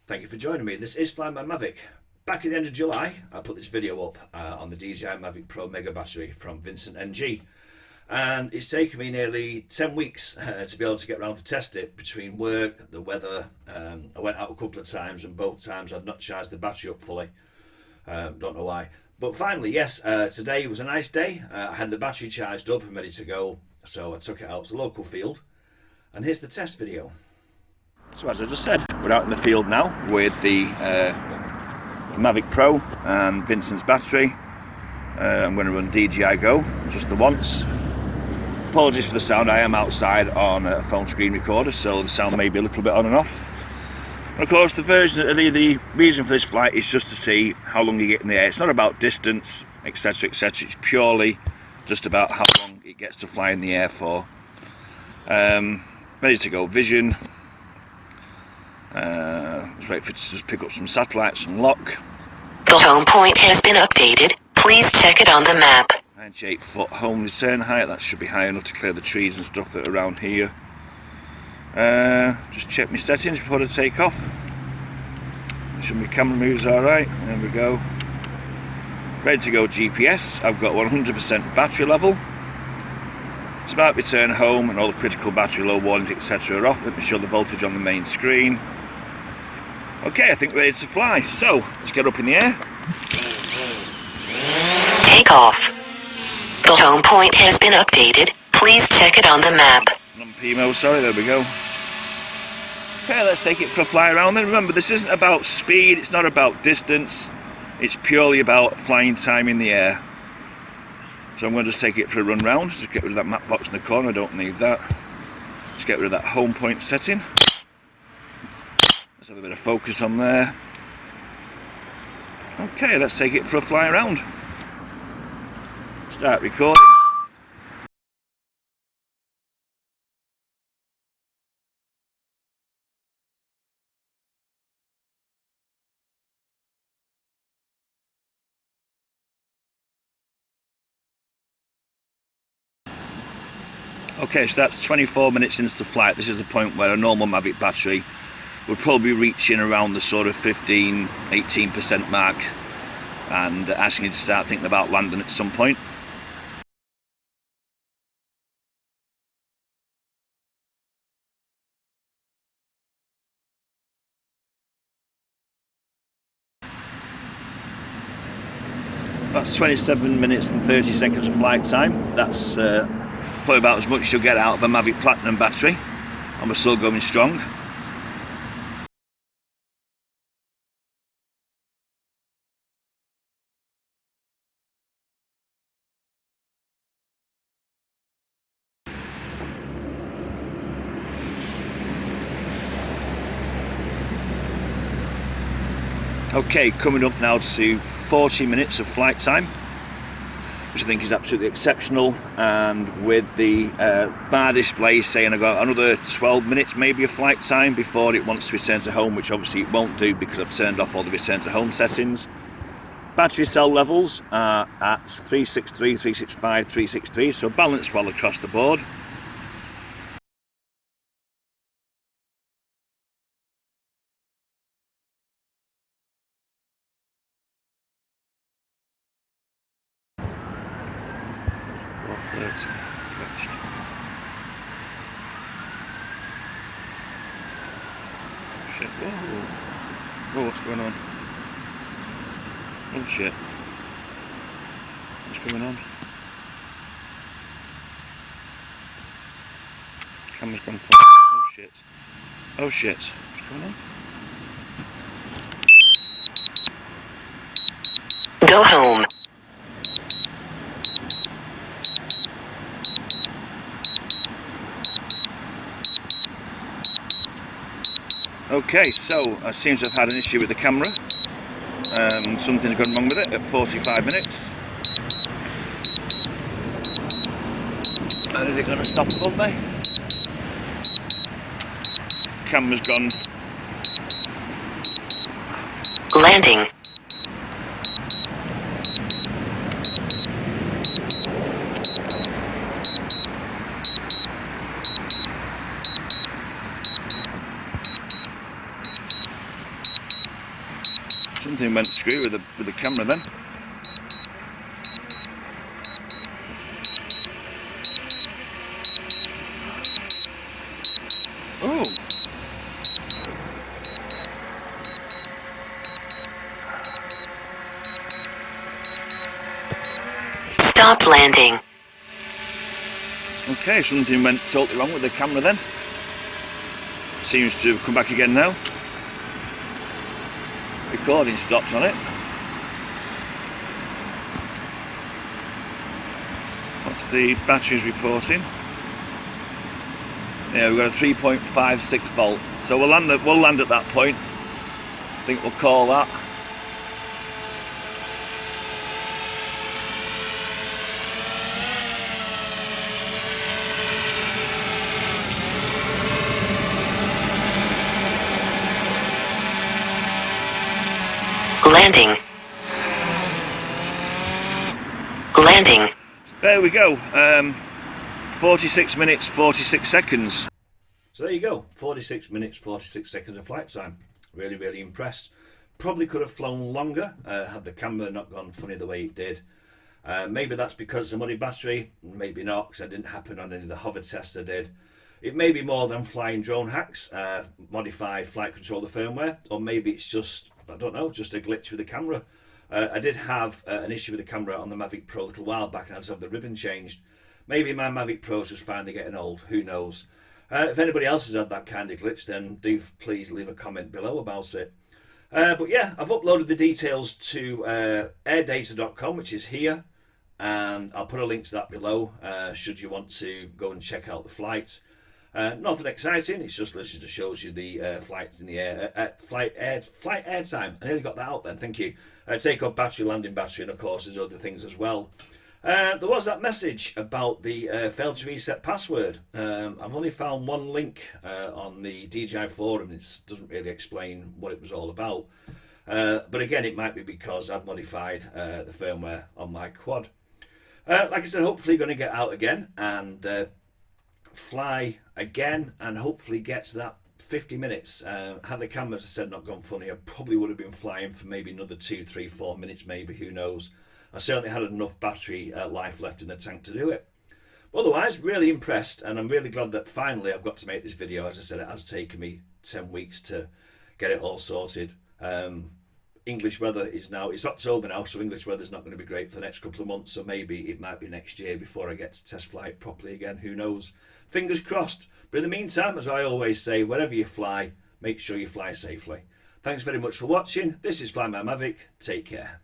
Thank you for joining me. This is Fly My Mavic. Back at the end of July, I put this video up on the DJI Mavic Pro Mega Battery from Vincent NG. And it's taken me nearly 10 weeks to be able to get around to test it between work, the weather. I went out a couple of times and both times I'd not charged the battery up fully. Don't know why. But finally, yes, today was a nice day. I had the battery charged up and ready to go. So I took it out to the local field. And here's the test video. So as I just said, we're out in the field now with the Mavic Pro and Vincent's battery. I'm going to run DJI Go, just the once. Apologies for the sound, I am outside on a phone screen recorder, so the sound may be a little bit on and off. And of course, the reason for this flight is just to see how long you get in the air. It's not about distance, etc, etc. It's purely just about how long it gets to fly in the air for. Ready to go, vision. Let's wait for it to just pick up some satellites and lock. The home point has been updated. Please check it on the map. 98 foot home return height, that should be high enough to clear the trees and stuff that are around here. Just check my settings before I take off. Make sure my camera moves alright. There we go. Ready to go GPS. I've got 100% battery level. Smart return home and all the critical battery low warnings etc are off. Let me show the voltage on the main screen. Okay, I think we're ready to fly. So, let's get up in the air. Take off. The home point has been updated. Please check it on the map. Non-PMO, sorry, there we go. Okay, let's take it for a fly around then. Remember, this isn't about speed, it's not about distance. It's purely about flying time in the air. So I'm going to just take it for a run round. Just get rid of that map box in the corner, I don't need that. Let's get rid of that home point setting. Let's have a bit of focus on there. Okay, let's take it for a fly around. Start recording. Okay, so that's 24 minutes into the flight. This is the point where a normal Mavic battery would probably reach in around the sort of 15-18% mark and asking you to start thinking about landing at some point. That's 27 minutes and 30 seconds of flight time. That's probably about as much as you'll get out of a Mavic Platinum battery, and we're still going strong. Okay, coming up now to 40 minutes of flight time, which I think is absolutely exceptional, and with the bar display saying I've got another 12 minutes maybe of flight time before it wants to return to home, which obviously it won't do because I've turned off all the return to home settings. Battery cell levels are at 363, 365, 363, so balanced well across the board. Shit, whoa. Whoa, what's going on? Oh shit. What's going on? Camera's gone full. Oh shit. Oh shit. What's going on? Go home. Okay, so I seem to have had an issue with the camera. Something's gone wrong with it at 45 minutes. And is it going to stop above me? Camera's gone. Landing. something went screw with the camera then. Oh. Stop landing. Okay, something went totally wrong with the camera then. Seems to have come back again now. Recording stopped on it. What's the batteries reporting? Yeah, we've got a 3.56 volt. So we'll land at that point. I think we'll call that. Landing. Landing. There we go. 46 minutes, 46 seconds. So there you go. 46 minutes, 46 seconds of flight time. Really, really impressed. Probably could have flown longer had the camera not gone funny the way it did. Maybe that's because of the muddy battery. Maybe not, because that didn't happen on any of the hover tests I did. It may be more than flying drone hacks, modified flight controller firmware, or maybe it's just, I don't know, just a glitch with the camera. I did have an issue with the camera on the Mavic Pro a little while back, and I had to have the ribbon changed. Maybe my Mavic Pro's just finally getting old, who knows. If anybody else has had that kind of glitch, then do please leave a comment below about it. But yeah, I've uploaded the details to airdata.com, which is here, and I'll put a link to that below should you want to go and check out the flight. Nothing exciting, it's just literally just shows you the flights in the air, flight air time. I nearly got that out then, thank you. Take off battery, landing battery, and of course there's other things as well. There was that message about the failed to reset password. I've only found one link on the DJI forum. It doesn't really explain what it was all about. But again, it might be because I've modified the firmware on my quad. Like I said, hopefully going to get out again and fly again and hopefully get to that 50 minutes. Had the camera, as I said, not gone funny, I probably would have been flying for maybe another 2, 3, 4 minutes, maybe, who knows. I certainly had enough battery life left in the tank to do it. But otherwise, really impressed, and I'm really glad that finally I've got to make this video. As I said, it has taken me 10 weeks to get it all sorted. English weather is now, it's October now, so English weather's not going to be great for the next couple of months, so maybe it might be next year before I get to test flight properly again, who knows. Fingers crossed. But in the meantime, as I always say, wherever you fly, make sure you fly safely. Thanks very much for watching. This is Fly My Mavic. Take care.